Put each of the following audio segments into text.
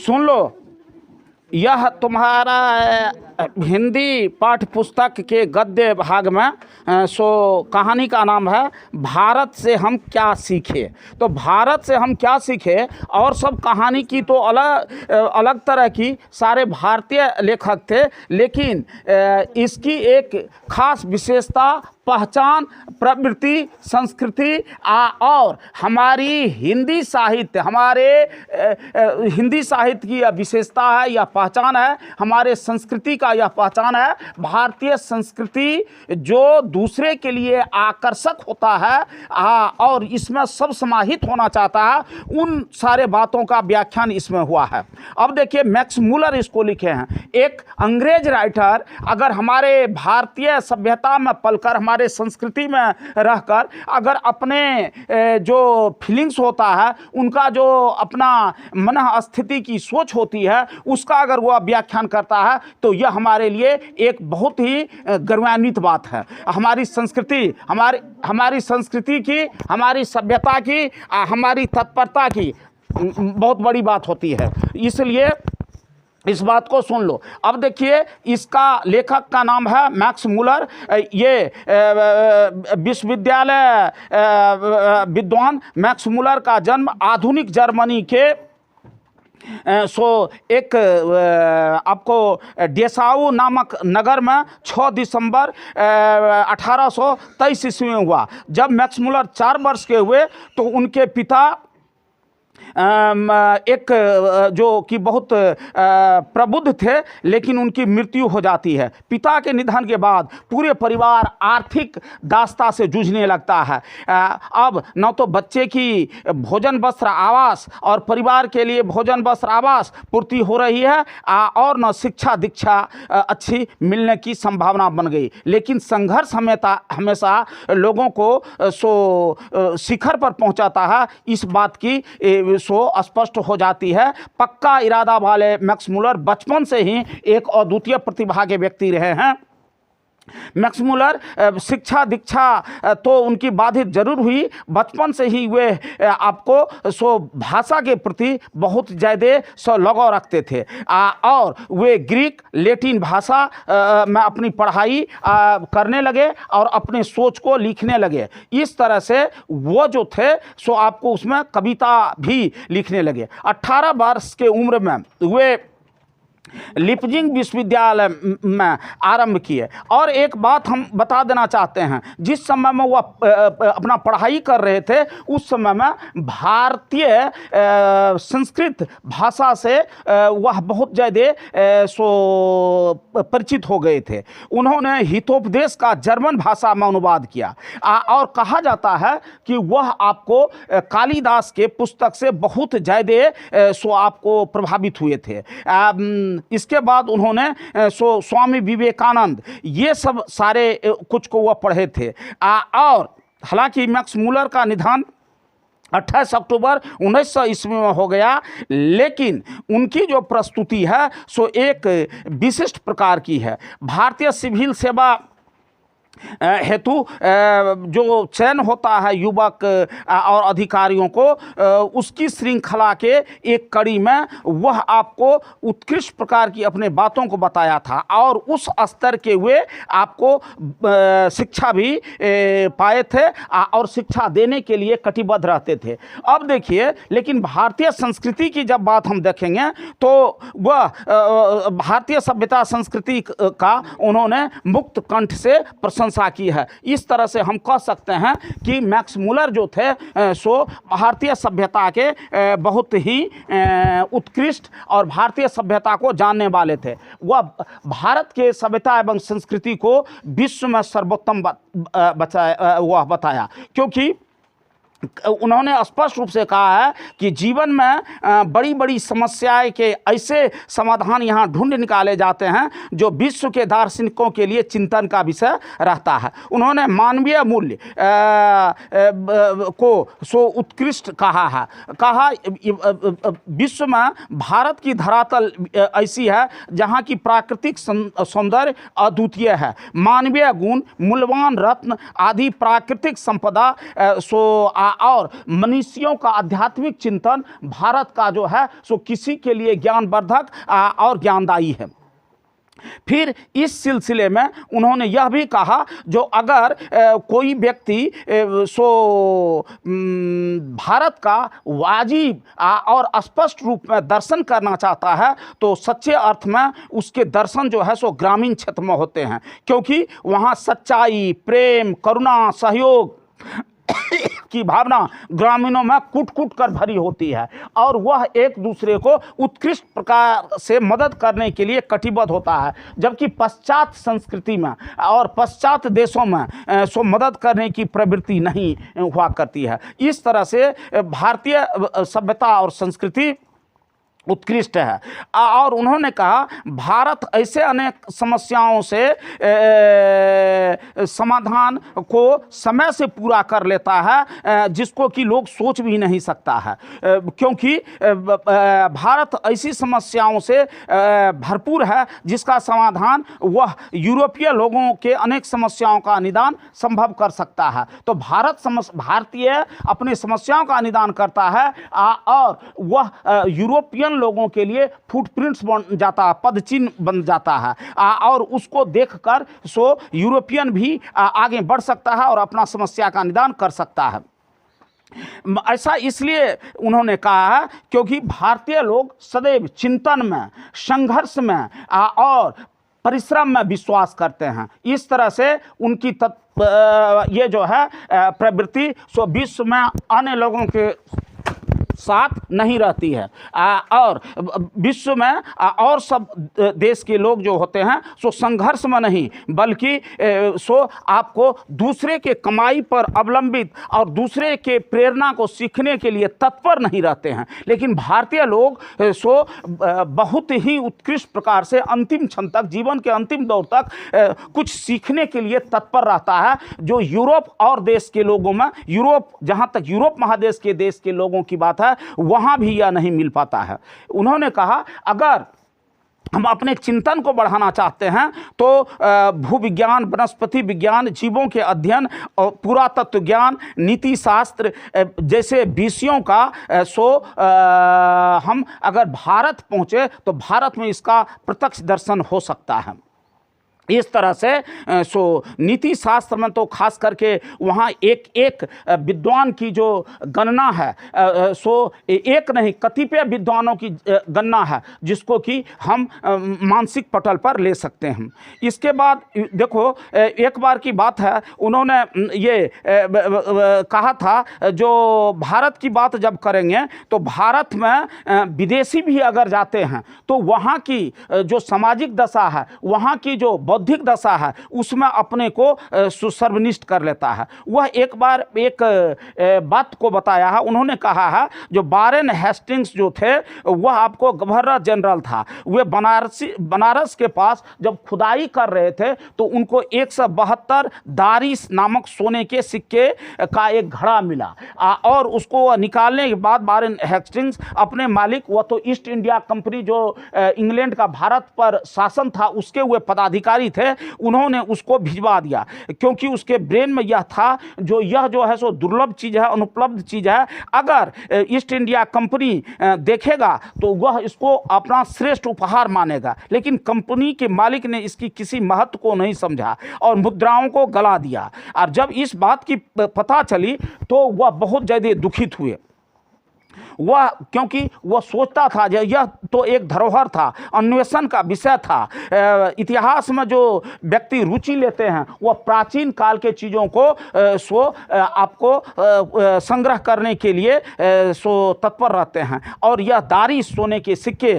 सुन लो, यह तुम्हारा हिंदी पाठ्य पुस्तक के गद्य भाग में कहानी का नाम है भारत से हम क्या सीखे। तो भारत से हम क्या सीखे और सब कहानी की तो अलग तरह की सारे भारतीय लेखक थे, लेकिन इसकी एक खास विशेषता, पहचान, प्रवृत्ति, संस्कृति और हमारी हिंदी साहित्य की यह विशेषता है, यह पहचान है, हमारे संस्कृति का यह पहचान है। भारतीय संस्कृति जो दूसरे के लिए आकर्षक होता है और इसमें सब समाहित होना चाहता है, उन सारे बातों का व्याख्यान इसमें हुआ है। अब देखिए, मैक्स मुलर इसको लिखे हैं, एक अंग्रेज राइटर अगर हमारे भारतीय सभ्यता में पलकर, हमारे संस्कृति में रहकर अगर अपने जो फीलिंग्स होता है, उनका जो अपना मन स्थिति की सोच होती है, उसका अगर वह व्याख्यान करता है तो यह हमारे लिए एक बहुत ही गौरवान्वित बात है। हमारी संस्कृति, हमारी संस्कृति की, हमारी सभ्यता की, हमारी तत्परता की बहुत बड़ी बात होती है। इसलिए इस बात को सुन लो। अब देखिए, इसका लेखक का नाम है मैक्स मुलर। ये विश्वविद्यालय विद्वान मैक्स मुलर का जन्म आधुनिक जर्मनी के एक आपको डेसाऊ नामक नगर में 6 दिसंबर 1823 ईस्वी में हुआ। जब मैक्स मुलर 4 वर्ष के हुए तो उनके पिता एक जो कि बहुत प्रबुद्ध थे, लेकिन उनकी मृत्यु हो जाती है। पिता के निधन के बाद पूरे परिवार आर्थिक दास्ता से जूझने लगता है। अब न तो बच्चे की भोजन वस्त्र आवास और परिवार के लिए भोजन वस्त्र आवास पूर्ति हो रही है और न शिक्षा दीक्षा अच्छी मिलने की संभावना बन गई। लेकिन संघर्ष हमेशा लोगों को शिखर पर पहुंचाता है, इस बात की स्पष्ट हो जाती है। पक्का इरादा वाले मैक्स मुलर बचपन से ही एक अद्वितीय प्रतिभा के व्यक्ति रहे हैं। मैक्स मुलर शिक्षा दीक्षा तो उनकी बाधित जरूर हुई, बचपन से ही वे आपको भाषा के प्रति बहुत ज़्यादा लगाव रखते थे और वे ग्रीक लैटिन भाषा में अपनी पढ़ाई करने लगे और अपने सोच को लिखने लगे। इस तरह से वो जो थे आपको उसमें कविता भी लिखने लगे। 18 वर्ष के उम्र में वे लिपजिंग विश्वविद्यालय में आरंभ किए। और एक बात हम बता देना चाहते हैं, जिस समय में वह अपना पढ़ाई कर रहे थे, उस समय में भारतीय संस्कृत भाषा से वह बहुत ज़्यादा परिचित हो गए थे। उन्होंने हितोपदेश का जर्मन भाषा में अनुवाद किया और कहा जाता है कि वह आपको कालिदास के पुस्तक से बहुत ज़्यादा आपको प्रभावित हुए थे। इसके बाद उन्होंने स्वामी विवेकानंद, ये सब सारे कुछ को वह पढ़े थे। और हालांकि मैक्स मुलर का निधन 28 अक्टूबर 1900 ईस्वी में हो गया, लेकिन उनकी जो प्रस्तुति है एक विशिष्ट प्रकार की है। भारतीय सिविल सेवा हेतु जो चयन होता है युवक और अधिकारियों को, उसकी श्रृंखला के एक कड़ी में वह आपको उत्कृष्ट प्रकार की अपने बातों को बताया था और उस स्तर के वे आपको शिक्षा भी पाए थे और शिक्षा देने के लिए कटिबद्ध रहते थे। अब देखिए, लेकिन भारतीय संस्कृति की जब बात हम देखेंगे तो वह भारतीय सभ्यता संस्कृति का उन्होंने मुक्त कंठ से प्रशंसा की है। इस तरह से हम कह सकते हैं कि मैक्स मुलर जो थे भारतीय सभ्यता के बहुत ही उत्कृष्ट और भारतीय सभ्यता को जानने वाले थे। वह भारत के सभ्यता एवं संस्कृति को विश्व में सर्वोत्तम बताया, क्योंकि उन्होंने स्पष्ट रूप से कहा है कि जीवन में बड़ी बड़ी समस्याएं के ऐसे समाधान यहाँ ढूंढ निकाले जाते हैं जो विश्व के दार्शनिकों के लिए चिंतन का विषय रहता है। उन्होंने मानवीय मूल्य को उत्कृष्ट कहा विश्व में भारत की धरातल ऐसी है जहाँ की प्राकृतिक सौंदर्य अद्वितीय है। मानवीय गुण, मूल्यवान रत्न आदि प्राकृतिक संपदा और मनीषियों का आध्यात्मिक चिंतन भारत का जो है सो किसी के लिए ज्ञानवर्धक और ज्ञानदायी है। फिर इस सिलसिले में उन्होंने यह भी कहा जो अगर कोई व्यक्ति भारत का वाजिब और स्पष्ट रूप में दर्शन करना चाहता है तो सच्चे अर्थ में उसके दर्शन जो है सो ग्रामीण क्षेत्र में होते हैं, क्योंकि वहाँ सच्चाई, प्रेम, करुणा, सहयोग की भावना ग्रामीणों में कूट कूट कर भरी होती है और वह एक दूसरे को उत्कृष्ट प्रकार से मदद करने के लिए कटिबद्ध होता है। जबकि पश्चात संस्कृति में और पश्चात देशों में सो मदद करने की प्रवृत्ति नहीं हुआ करती है। इस तरह से भारतीय सभ्यता और संस्कृति उत्कृष्ट है। और उन्होंने कहा भारत ऐसे अनेक समस्याओं से समाधान को समय से पूरा कर लेता है जिसको कि लोग सोच भी नहीं सकता है, क्योंकि भारत ऐसी समस्याओं से भरपूर है जिसका समाधान वह यूरोपीय लोगों के अनेक समस्याओं का निदान संभव कर सकता है। तो भारतीय अपनी समस्याओं का निदान करता है और वह यूरोपियन लोगों के लिए फुटप्रिंट्स बन जाता है, पदचिन्ह बन जाता है और उसको देखकर सो यूरोपियन भी आगे बढ़ सकता है और अपना समस्या का निदान कर सकता है। ऐसा इसलिए उन्होंने कहा है क्योंकि भारतीय लोग सदैव चिंतन में, संघर्ष में और परिश्रम में विश्वास करते हैं। इस तरह से उनकी ये जो है प्रवृत्ति सो विश्व में अन्य लोगों के साथ नहीं रहती है और विश्व में और सब देश के लोग जो होते हैं सो संघर्ष में नहीं बल्कि सो आपको दूसरे के कमाई पर अवलंबित और दूसरे के प्रेरणा को सीखने के लिए तत्पर नहीं रहते हैं। लेकिन भारतीय लोग सो बहुत ही उत्कृष्ट प्रकार से अंतिम क्षण तक, जीवन के अंतिम दौर तक कुछ सीखने के लिए तत्पर रहता है, जो यूरोप और देश के लोगों में, जहाँ तक यूरोप महादेश के देश के लोगों की बात है वहां भी यह नहीं मिल पाता है। उन्होंने कहा अगर हम अपने चिंतन को बढ़ाना चाहते हैं तो भूविज्ञान, वनस्पति विज्ञान, जीवों के अध्ययन और पुरातत्व ज्ञान, नीति शास्त्र जैसे विषयों का हम अगर भारत पहुंचे तो भारत में इसका प्रत्यक्ष दर्शन हो सकता है। इस तरह से नीति शास्त्र में तो खास करके वहाँ एक एक विद्वान की जो गणना है एक नहीं कतिपय विद्वानों की गणना है जिसको कि हम मानसिक पटल पर ले सकते हैं। इसके बाद देखो एक बार की बात है, उन्होंने ये कहा था जो भारत की बात जब करेंगे तो भारत में विदेशी भी अगर जाते हैं तो वहाँ की जो सामाजिक दशा है, वहाँ की जो बौद्धिक दशा है उसमें अपने को सर्वनिष्ठ कर लेता है। वह एक बार एक बात को बताया है, उन्होंने कहा है जो वारेन हेस्टिंग्स जो थे वह आपको गवर्नर जनरल था, वे बनारस के पास जब खुदाई कर रहे थे तो उनको 172 दारिस नामक सोने के सिक्के का एक घड़ा मिला और उसको निकालने के बाद वारेन हेस्टिंग्स अपने मालिक, वह तो ईस्ट इंडिया कंपनी जो इंग्लैंड का भारत पर शासन था उसके वे पदाधिकारी थे, उन्होंने उसको भिजवा दिया क्योंकि उसके ब्रेन में यह था यह जो है सो दुर्लभ चीज़ है, अनुपलब्ध चीज़ है, अगर ईस्ट इंडिया कंपनी देखेगा तो वह इसको अपना श्रेष्ठ उपहार मानेगा। लेकिन कंपनी के मालिक ने इसकी किसी महत्व को नहीं समझा और मुद्राओं को गला दिया और जब इस बात की पता चली तो वह बहुत ज़्यादा दुखित हुए। वह क्योंकि वह सोचता था यह तो एक धरोहर था, अन्वेषण का विषय था। इतिहास में जो व्यक्ति रुचि लेते हैं वह प्राचीन काल के चीज़ों को आपको संग्रह करने के लिए तत्पर रहते हैं और यह दारी सोने के सिक्के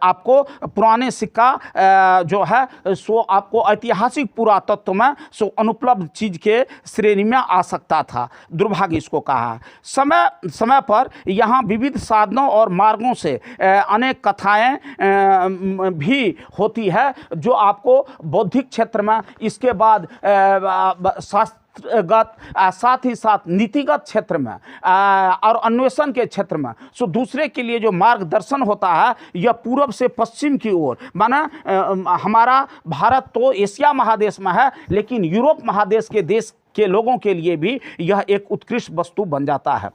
आपको पुराने सिक्का जो है आपको ऐतिहासिक पुरातत्व में अनुपलब्ध चीज़ के श्रेणी में आ सकता था। दुर्भाग्य इसको कहा। समय पर यहाँ विविध साधनों और मार्गों से अनेक कथाएं भी होती है जो आपको बौद्धिक क्षेत्र में, इसके बाद शास्त्रगत साथ ही साथ नीतिगत क्षेत्र में और अन्वेषण के क्षेत्र में सो दूसरे के लिए जो मार्गदर्शन होता है यह पूर्व से पश्चिम की ओर, माना हमारा भारत तो एशिया महादेश में है, लेकिन यूरोप महादेश के देश के लोगों के लिए भी यह एक उत्कृष्ट वस्तु बन जाता है।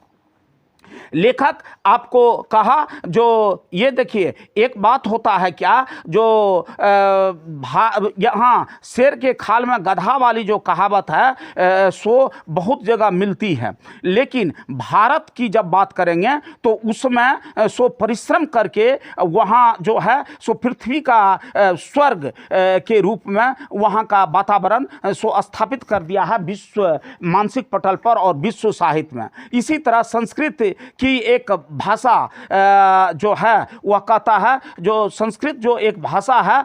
लेखक आपको कहा, जो ये देखिए एक बात होता है क्या, जो यहाँ शेर के खाल में गधा वाली जो कहावत है सो बहुत जगह मिलती है, लेकिन भारत की जब बात करेंगे तो उसमें सो परिश्रम करके वहाँ जो है सो पृथ्वी का स्वर्ग के रूप में वहाँ का वातावरण सो स्थापित कर दिया है विश्व मानसिक पटल पर और विश्व साहित्य में। इसी तरह संस्कृत की एक भाषा जो है वह कहता है, जो संस्कृत जो एक भाषा है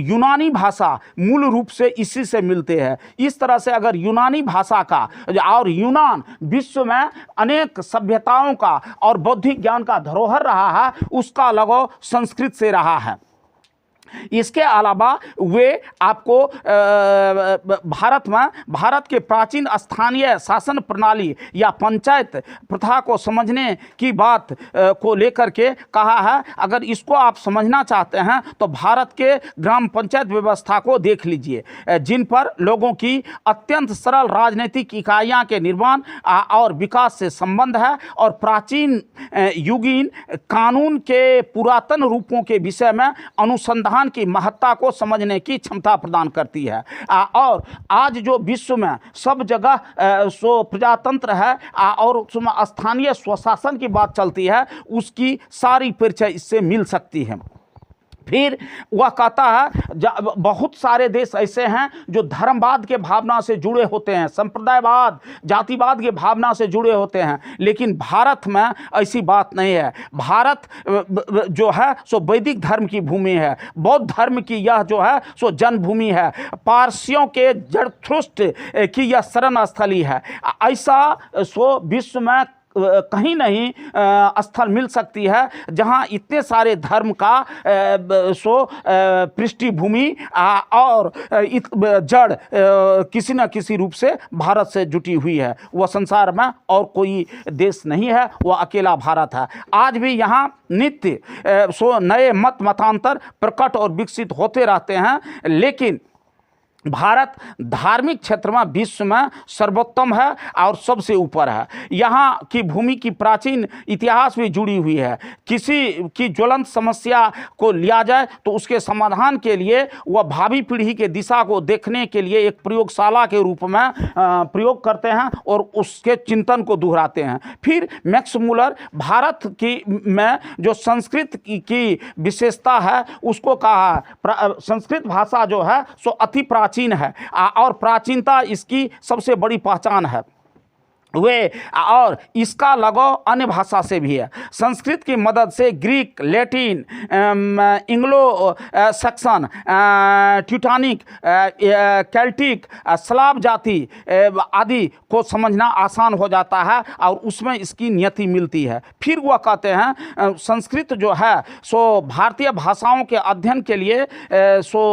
यूनानी भाषा मूल रूप से इसी से मिलते हैं। इस तरह से अगर यूनानी भाषा का और यूनान विश्व में अनेक सभ्यताओं का और बौद्धिक ज्ञान का धरोहर रहा है, उसका लगाव संस्कृत से रहा है। इसके अलावा वे आपको भारत में भारत के प्राचीन स्थानीय शासन प्रणाली या पंचायत प्रथा को समझने की बात को लेकर के कहा है। अगर इसको आप समझना चाहते हैं तो भारत के ग्राम पंचायत व्यवस्था को देख लीजिए, जिन पर लोगों की अत्यंत सरल राजनीतिक इकाइयां के निर्माण और विकास से संबंध है, और प्राचीन युगीन कानून के पुरातन रूपों के विषय में अनुसंधान की महत्ता को समझने की क्षमता प्रदान करती है। और आज जो विश्व में सब जगह सो प्रजातंत्र है और उसमें स्थानीय स्वशासन की बात चलती है, उसकी सारी परिचय इससे मिल सकती है। फिर वह कहता है बहुत सारे देश ऐसे हैं जो धर्मवाद के भावना से जुड़े होते हैं, संप्रदायवाद जातिवाद के भावना से जुड़े होते हैं, लेकिन भारत में ऐसी बात नहीं है। भारत जो है सो वैदिक धर्म की भूमि है, बौद्ध धर्म की यह जो है सो जन्मभूमि है, पारसियों के जरथुस्त्र की यह शरण स्थली है। ऐसा सो विश्व में कहीं नहीं स्थल मिल सकती है जहां इतने सारे धर्म का सो पृष्ठभूमि और जड़ किसी न किसी रूप से भारत से जुटी हुई है। वह संसार में और कोई देश नहीं है, वह अकेला भारत है। आज भी यहाँ नित्य सो नए मतांतर प्रकट और विकसित होते रहते हैं, लेकिन भारत धार्मिक क्षेत्र में विश्व में सर्वोत्तम है और सबसे ऊपर है। यहाँ की भूमि की प्राचीन इतिहास भी जुड़ी हुई है। किसी की ज्वलंत समस्या को लिया जाए तो उसके समाधान के लिए वह भावी पीढ़ी के दिशा को देखने के लिए एक प्रयोगशाला के रूप में प्रयोग करते हैं और उसके चिंतन को दोहराते हैं। फिर मैक्स मूलर भारत की में जो संस्कृत की विशेषता है उसको कहा, संस्कृत भाषा जो है सो अति प्राचीन है और प्राचीनता इसकी सबसे बड़ी पहचान है। वे और इसका लगाव अन्य भाषा से भी है। संस्कृत की मदद से Greek, Latin, Anglo Saxon, Teutonic, Celtic, Slav जाति आदि को समझना आसान हो जाता है और उसमें इसकी नियति मिलती है। फिर वह कहते हैं संस्कृत जो है सो भारतीय भाषाओं के अध्ययन के लिए सो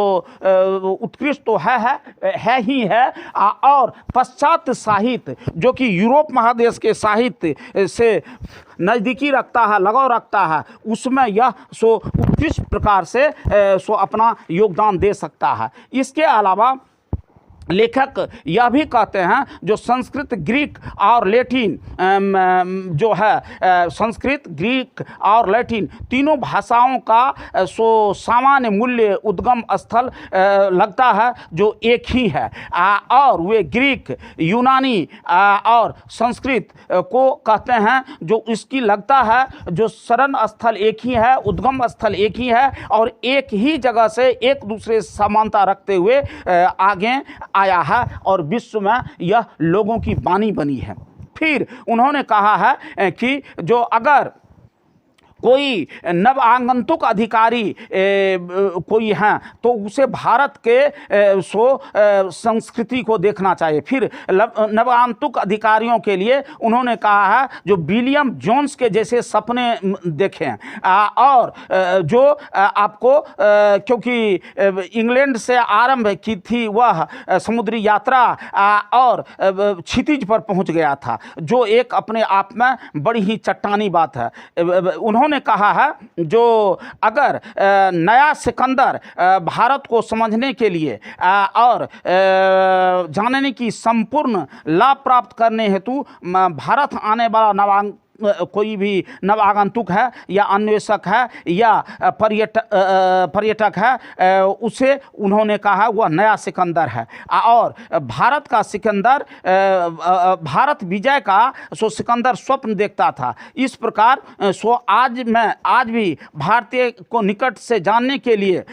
उत्कृष्ट तो है ही है, और पश्चात साहित्य जो कि यूरोप महादेश के साहित्य से नज़दीकी रखता है, लगाव रखता है, उसमें यह सो उत्कृष्ट प्रकार से सो अपना योगदान दे सकता है। इसके अलावा लेखक यह भी कहते हैं जो संस्कृत, ग्रीक और लैटिन जो है संस्कृत, ग्रीक और लैटिन तीनों भाषाओं का सो सामान्य मूल्य उद्गम स्थल लगता है जो एक ही है, और वे ग्रीक, यूनानी और संस्कृत को कहते हैं जो इसकी लगता है जो शरण स्थल एक ही है, उद्गम स्थल एक ही है और एक ही जगह से एक दूसरे समानता रखते हुए आगे आया है और विश्व में यह लोगों की वाणी बनी है। फिर उन्होंने कहा है कि जो अगर कोई नव आगंतुक अधिकारी कोई हैं तो उसे भारत के संस्कृति को देखना चाहिए। फिर नव आगंतुक अधिकारियों के लिए उन्होंने कहा है जो विलियम जोन्स के जैसे सपने देखें, और जो आपको क्योंकि इंग्लैंड से आरंभ की थी वह समुद्री यात्रा और क्षितिज पर पहुंच गया था, जो एक अपने आप में बड़ी ही चट्टानी बात है। उन्होंने कहा है जो अगर नया सिकंदर भारत को समझने के लिए और जानने की संपूर्ण लाभ प्राप्त करने हेतु भारत आने वाला कोई भी नव आगंतुक है या अन्वेषक है या पर्यटक है, उसे उन्होंने कहा वह नया सिकंदर है। और भारत का सिकंदर, भारत विजय का सो सिकंदर स्वप्न देखता था। इस प्रकार सो आज भी भारतीय को निकट से जानने के लिए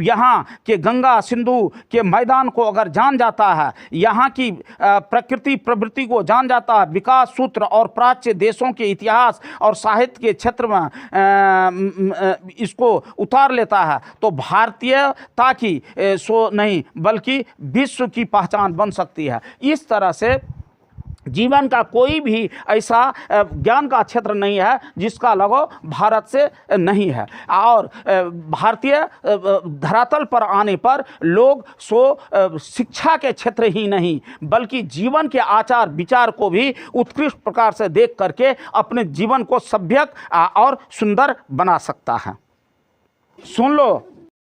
यहाँ के गंगा सिंधु के मैदान को अगर जान जाता है, यहाँ की प्रकृति प्रवृत्ति को जान जाता है, विकास सूत्र और प्राच्य देशों के इतिहास और साहित्य के क्षेत्र में इसको उतार लेता है, तो भारतीयता की सो नहीं बल्कि विश्व की पहचान बन सकती है। इस तरह से जीवन का कोई भी ऐसा ज्ञान का क्षेत्र नहीं है जिसका लगाव भारत से नहीं है। और भारतीय धरातल पर आने पर लोग शिक्षा के क्षेत्र ही नहीं बल्कि जीवन के आचार विचार को भी उत्कृष्ट प्रकार से देख करके अपने जीवन को सभ्य और सुंदर बना सकता है। सुन लो